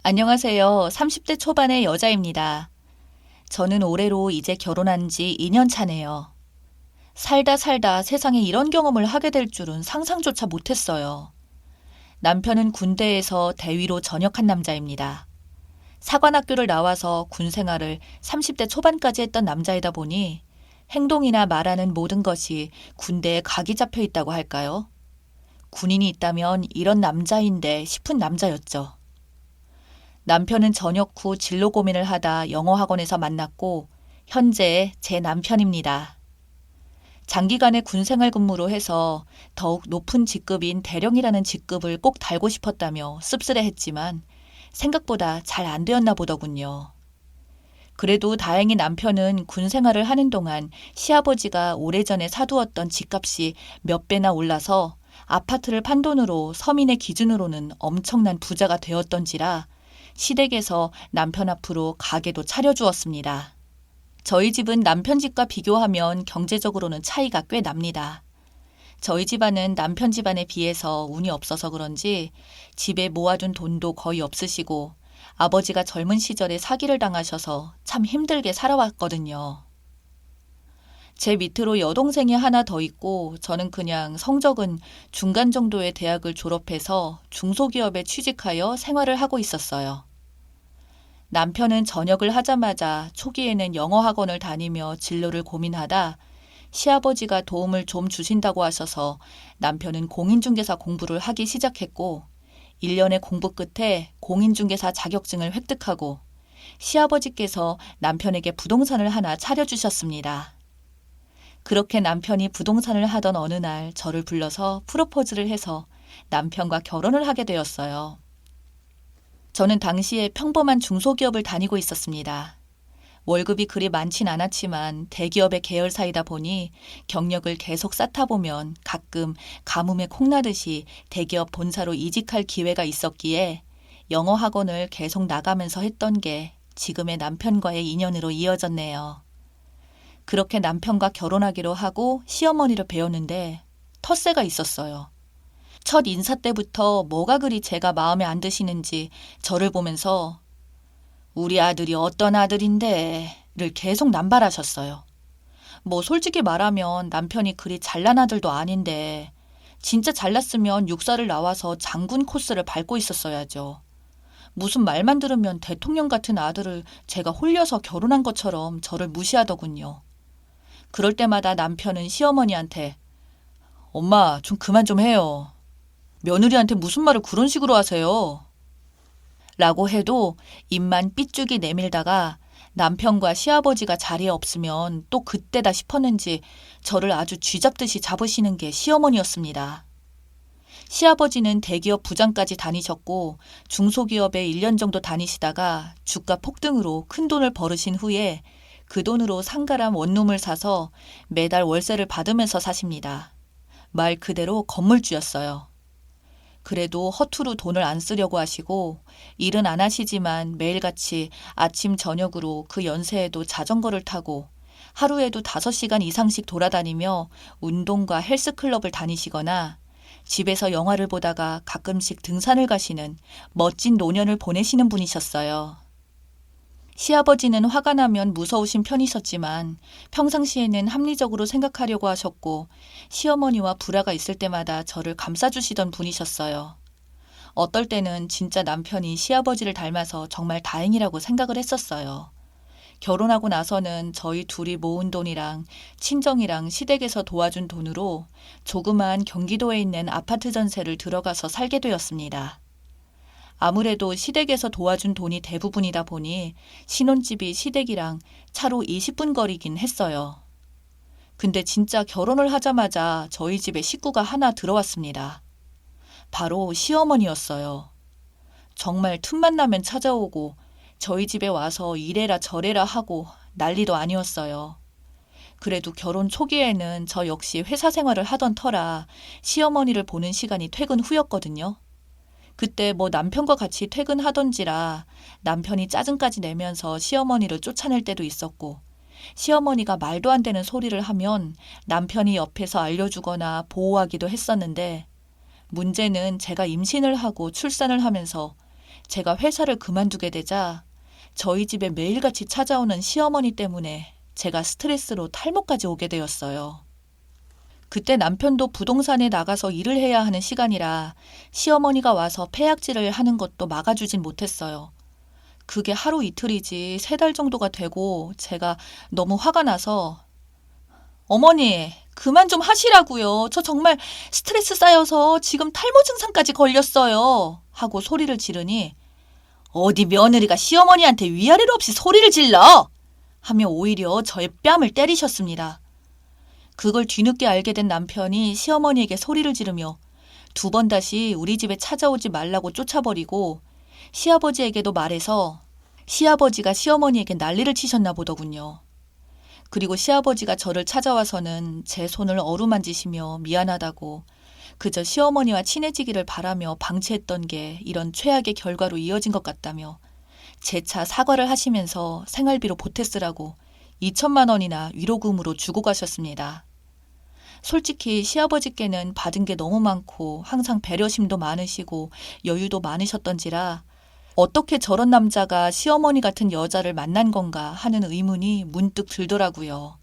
안녕하세요. 30대 초반의 여자입니다. 저는 올해로 이제 결혼한 지 2년 차네요. 살다 살다 세상에 이런 경험을 하게 될 줄은 상상조차 못했어요. 남편은 군대에서 대위로 전역한 남자입니다. 사관학교를 나와서 군 생활을 30대 초반까지 했던 남자이다 보니 행동이나 말하는 모든 것이 군대에 각이 잡혀 있다고 할까요? 군인이 있다면 이런 남자인데 싶은 남자였죠. 남편은 전역 후 진로 고민을 하다 영어 학원에서 만났고 현재 제 남편입니다. 장기간의 군생활 근무로 해서 더욱 높은 직급인 대령이라는 직급을 꼭 달고 싶었다며 씁쓸해했지만 생각보다 잘 안 되었나 보더군요. 그래도 다행히 남편은 군 생활을 하는 동안 시아버지가 오래전에 사두었던 집값이 몇 배나 올라서 아파트를 판 돈으로 서민의 기준으로는 엄청난 부자가 되었던지라 시댁에서 남편 앞으로 가게도 차려주었습니다. 저희 집은 남편 집과 비교하면 경제적으로는 차이가 꽤 납니다. 저희 집안은 남편 집안에 비해서 운이 없어서 그런지 집에 모아둔 돈도 거의 없으시고 아버지가 젊은 시절에 사기를 당하셔서 참 힘들게 살아왔거든요. 제 밑으로 여동생이 하나 더 있고 저는 그냥 성적은 중간 정도의 대학을 졸업해서 중소기업에 취직하여 생활을 하고 있었어요. 남편은 전역을 하자마자 초기에는 영어 학원을 다니며 진로를 고민하다 시아버지가 도움을 좀 주신다고 하셔서 남편은 공인중개사 공부를 하기 시작했고 1년의 공부 끝에 공인중개사 자격증을 획득하고 시아버지께서 남편에게 부동산을 하나 차려주셨습니다. 그렇게 남편이 부동산을 하던 어느 날 저를 불러서 프로포즈를 해서 남편과 결혼을 하게 되었어요. 저는 당시에 평범한 중소기업을 다니고 있었습니다. 월급이 그리 많진 않았지만 대기업의 계열사이다 보니 경력을 계속 쌓다 보면 가끔 가뭄에 콩나듯이 대기업 본사로 이직할 기회가 있었기에 영어 학원을 계속 나가면서 했던 게 지금의 남편과의 인연으로 이어졌네요. 그렇게 남편과 결혼하기로 하고 시어머니를 배웠는데 텃세가 있었어요. 첫 인사 때부터 뭐가 그리 제가 마음에 안 드시는지 저를 보면서 우리 아들이 어떤 아들인데를 계속 남발하셨어요. 뭐 솔직히 말하면 남편이 그리 잘난 아들도 아닌데 진짜 잘났으면 육사를 나와서 장군 코스를 밟고 있었어야죠. 무슨 말만 들으면 대통령 같은 아들을 제가 홀려서 결혼한 것처럼 저를 무시하더군요. 그럴 때마다 남편은 시어머니한테 엄마 좀 그만 좀 해요. 며느리한테 무슨 말을 그런 식으로 하세요? 라고 해도 입만 삐죽이 내밀다가 남편과 시아버지가 자리에 없으면 또 그때다 싶었는지 저를 아주 쥐잡듯이 잡으시는 게 시어머니였습니다. 시아버지는 대기업 부장까지 다니셨고 중소기업에 1년 정도 다니시다가 주가 폭등으로 큰 돈을 벌으신 후에 그 돈으로 상가랑 원룸을 사서 매달 월세를 받으면서 사십니다. 말 그대로 건물주였어요. 그래도 허투루 돈을 안 쓰려고 하시고 일은 안 하시지만 매일같이 아침 저녁으로 그 연세에도 자전거를 타고 하루에도 5시간 이상씩 돌아다니며 운동과 헬스클럽을 다니시거나 집에서 영화를 보다가 가끔씩 등산을 가시는 멋진 노년을 보내시는 분이셨어요. 시아버지는 화가 나면 무서우신 편이셨지만 평상시에는 합리적으로 생각하려고 하셨고 시어머니와 불화가 있을 때마다 저를 감싸주시던 분이셨어요. 어떨 때는 진짜 남편이 시아버지를 닮아서 정말 다행이라고 생각을 했었어요. 결혼하고 나서는 저희 둘이 모은 돈이랑 친정이랑 시댁에서 도와준 돈으로 조그만 경기도에 있는 아파트 전세를 들어가서 살게 되었습니다. 아무래도 시댁에서 도와준 돈이 대부분이다 보니 신혼집이 시댁이랑 차로 20분 거리긴 했어요. 근데 진짜 결혼을 하자마자 저희 집에 식구가 하나 들어왔습니다. 바로 시어머니였어요. 정말 틈만 나면 찾아오고 저희 집에 와서 이래라 저래라 하고 난리도 아니었어요. 그래도 결혼 초기에는 저 역시 회사 생활을 하던 터라 시어머니를 보는 시간이 퇴근 후였거든요. 그때 뭐 남편과 같이 퇴근하던지라 남편이 짜증까지 내면서 시어머니를 쫓아낼 때도 있었고 시어머니가 말도 안 되는 소리를 하면 남편이 옆에서 알려주거나 보호하기도 했었는데 문제는 제가 임신을 하고 출산을 하면서 제가 회사를 그만두게 되자 저희 집에 매일같이 찾아오는 시어머니 때문에 제가 스트레스로 탈모까지 오게 되었어요. 그때 남편도 부동산에 나가서 일을 해야 하는 시간이라 시어머니가 와서 폐약질을 하는 것도 막아주진 못했어요. 그게 하루 이틀이지 3달 정도가 되고 제가 너무 화가 나서 어머니, 그만 좀 하시라고요. 저 정말 스트레스 쌓여서 지금 탈모 증상까지 걸렸어요. 하고 소리를 지르니 어디 며느리가 시어머니한테 위아래로 없이 소리를 질러! 하며 오히려 저의 뺨을 때리셨습니다. 그걸 뒤늦게 알게 된 남편이 시어머니에게 소리를 지르며 2번 다시 우리 집에 찾아오지 말라고 쫓아버리고 시아버지에게도 말해서 시아버지가 시어머니에게 난리를 치셨나 보더군요. 그리고 시아버지가 저를 찾아와서는 제 손을 어루만지시며 미안하다고 그저 시어머니와 친해지기를 바라며 방치했던 게 이런 최악의 결과로 이어진 것 같다며 재차 사과를 하시면서 생활비로 보태 쓰라고 2천만 원이나 위로금으로 주고 가셨습니다. 솔직히 시아버지께는 받은 게 너무 많고 항상 배려심도 많으시고 여유도 많으셨던지라 어떻게 저런 남자가 시어머니 같은 여자를 만난 건가 하는 의문이 문득 들더라고요.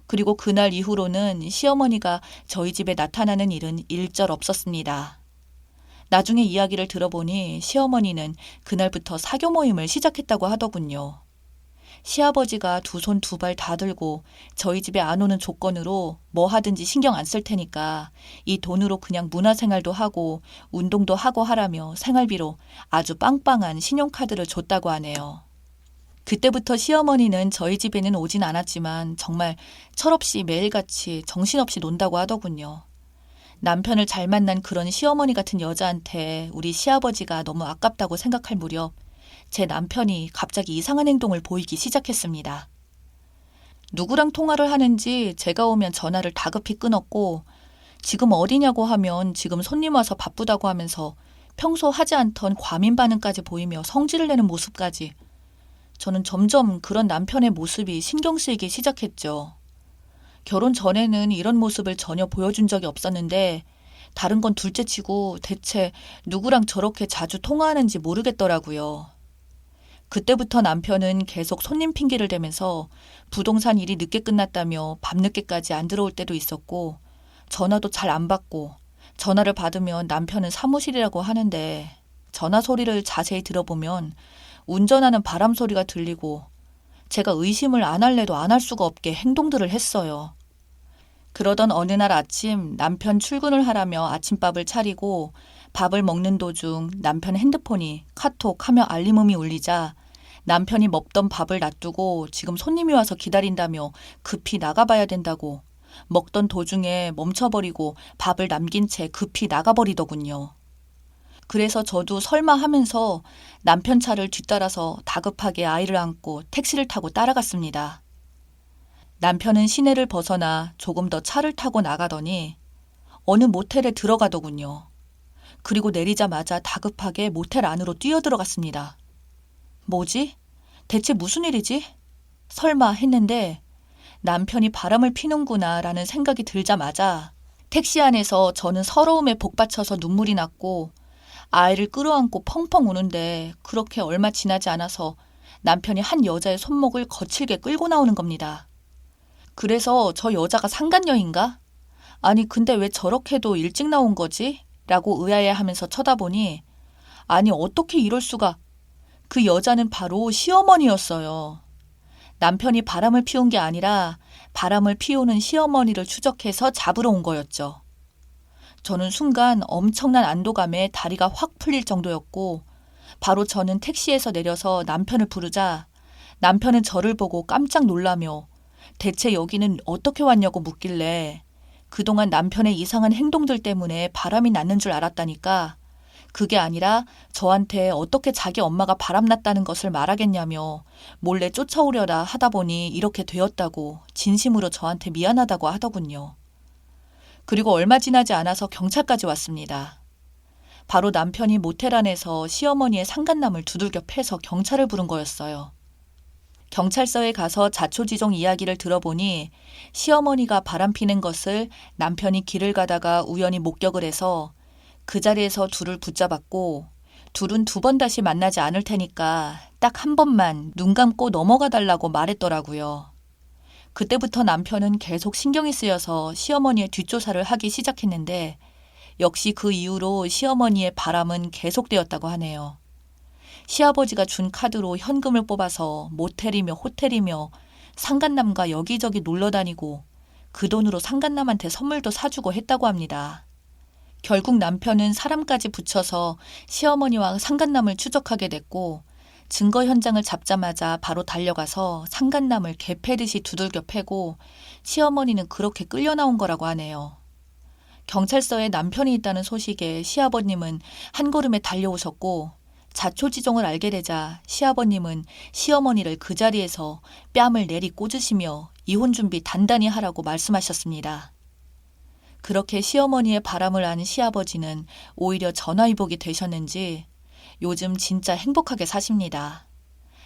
그리고 그날 이후로는 시어머니가 저희 집에 나타나는 일은 일절 없었습니다. 나중에 이야기를 들어보니 시어머니는 그날부터 사교 모임을 시작했다고 하더군요. 시아버지가 2손 2발 다 들고 저희 집에 안 오는 조건으로 뭐 하든지 신경 안 쓸 테니까 이 돈으로 그냥 문화생활도 하고 운동도 하고 하라며 생활비로 아주 빵빵한 신용카드를 줬다고 하네요. 그때부터 시어머니는 저희 집에는 오진 않았지만 정말 철없이 매일같이 정신없이 논다고 하더군요. 남편을 잘 만난 그런 시어머니 같은 여자한테 우리 시아버지가 너무 아깝다고 생각할 무렵 제 남편이 갑자기 이상한 행동을 보이기 시작했습니다. 누구랑 통화를 하는지 제가 오면 전화를 다급히 끊었고 지금 어디냐고 하면 지금 손님 와서 바쁘다고 하면서 평소 하지 않던 과민 반응까지 보이며 성질을 내는 모습까지 저는 점점 그런 남편의 모습이 신경 쓰이기 시작했죠. 결혼 전에는 이런 모습을 전혀 보여준 적이 없었는데 다른 건 둘째치고 대체 누구랑 저렇게 자주 통화하는지 모르겠더라고요. 그때부터 남편은 계속 손님 핑계를 대면서 부동산 일이 늦게 끝났다며 밤늦게까지 안 들어올 때도 있었고 전화도 잘 안 받고 전화를 받으면 남편은 사무실이라고 하는데 전화 소리를 자세히 들어보면 운전하는 바람 소리가 들리고 제가 의심을 안 할래도 안 할 수가 없게 행동들을 했어요. 그러던 어느 날 아침 남편 출근을 하라며 아침밥을 차리고 밥을 먹는 도중 남편 핸드폰이 카톡하며 알림음이 울리자 남편이 먹던 밥을 놔두고 지금 손님이 와서 기다린다며 급히 나가봐야 된다고 먹던 도중에 멈춰버리고 밥을 남긴 채 급히 나가버리더군요. 그래서 저도 설마 하면서 남편 차를 뒤따라서 다급하게 아이를 안고 택시를 타고 따라갔습니다. 남편은 시내를 벗어나 조금 더 차를 타고 나가더니 어느 모텔에 들어가더군요. 그리고 내리자마자 다급하게 모텔 안으로 뛰어들어갔습니다. 뭐지? 대체 무슨 일이지? 설마 했는데 남편이 바람을 피는구나 라는 생각이 들자마자 택시 안에서 저는 서러움에 복받쳐서 눈물이 났고 아이를 끌어안고 펑펑 우는데 그렇게 얼마 지나지 않아서 남편이 한 여자의 손목을 거칠게 끌고 나오는 겁니다. 그래서 저 여자가 상간녀인가? 아니 근데 왜 저렇게도 일찍 나온 거지? 라고 의아해하면서 쳐다보니 아니 어떻게 이럴 수가. 그 여자는 바로 시어머니였어요. 남편이 바람을 피운 게 아니라 바람을 피우는 시어머니를 추적해서 잡으러 온 거였죠. 저는 순간 엄청난 안도감에 다리가 확 풀릴 정도였고 바로 저는 택시에서 내려서 남편을 부르자 남편은 저를 보고 깜짝 놀라며 대체 여기는 어떻게 왔냐고 묻길래 그동안 남편의 이상한 행동들 때문에 바람이 났는 줄 알았다니까 그게 아니라 저한테 어떻게 자기 엄마가 바람났다는 것을 말하겠냐며 몰래 쫓아오려다 하다 보니 이렇게 되었다고 진심으로 저한테 미안하다고 하더군요. 그리고 얼마 지나지 않아서 경찰까지 왔습니다. 바로 남편이 모텔 안에서 시어머니의 상간남을 두들겨 패서 경찰을 부른 거였어요. 경찰서에 가서 자초지종 이야기를 들어보니 시어머니가 바람피는 것을 남편이 길을 가다가 우연히 목격을 해서 그 자리에서 둘을 붙잡았고 둘은 두 번 다시 만나지 않을 테니까 딱 한 번만 눈 감고 넘어가 달라고 말했더라고요. 그때부터 남편은 계속 신경이 쓰여서 시어머니의 뒷조사를 하기 시작했는데 역시 그 이후로 시어머니의 바람은 계속되었다고 하네요. 시아버지가 준 카드로 현금을 뽑아서 모텔이며 호텔이며 상간남과 여기저기 놀러 다니고 그 돈으로 상간남한테 선물도 사주고 했다고 합니다. 결국 남편은 사람까지 붙여서 시어머니와 상간남을 추적하게 됐고 증거 현장을 잡자마자 바로 달려가서 상간남을 개 패듯이 두들겨 패고 시어머니는 그렇게 끌려 나온 거라고 하네요. 경찰서에 남편이 있다는 소식에 시아버님은 한 걸음에 달려오셨고 자초지종을 알게 되자 시아버님은 시어머니를 그 자리에서 뺨을 내리 꽂으시며 이혼 준비 단단히 하라고 말씀하셨습니다. 그렇게 시어머니의 바람을 안 시아버지는 오히려 전화위복이 되셨는지 요즘 진짜 행복하게 사십니다.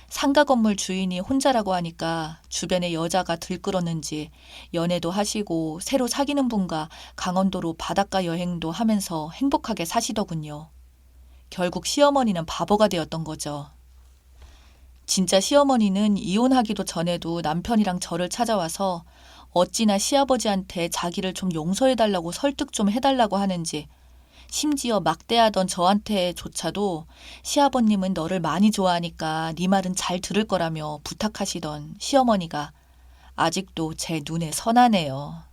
상가 건물 주인이 혼자라고 하니까 주변에 여자가 들끓었는지 연애도 하시고 새로 사귀는 분과 강원도로 바닷가 여행도 하면서 행복하게 사시더군요. 결국 시어머니는 바보가 되었던 거죠. 진짜 시어머니는 이혼하기도 전에도 남편이랑 저를 찾아와서 어찌나 시아버지한테 자기를 좀 용서해달라고 설득 좀 해달라고 하는지 심지어 막대하던 저한테조차도 시아버님은 너를 많이 좋아하니까 네 말은 잘 들을 거라며 부탁하시던 시어머니가 아직도 제 눈에 선하네요.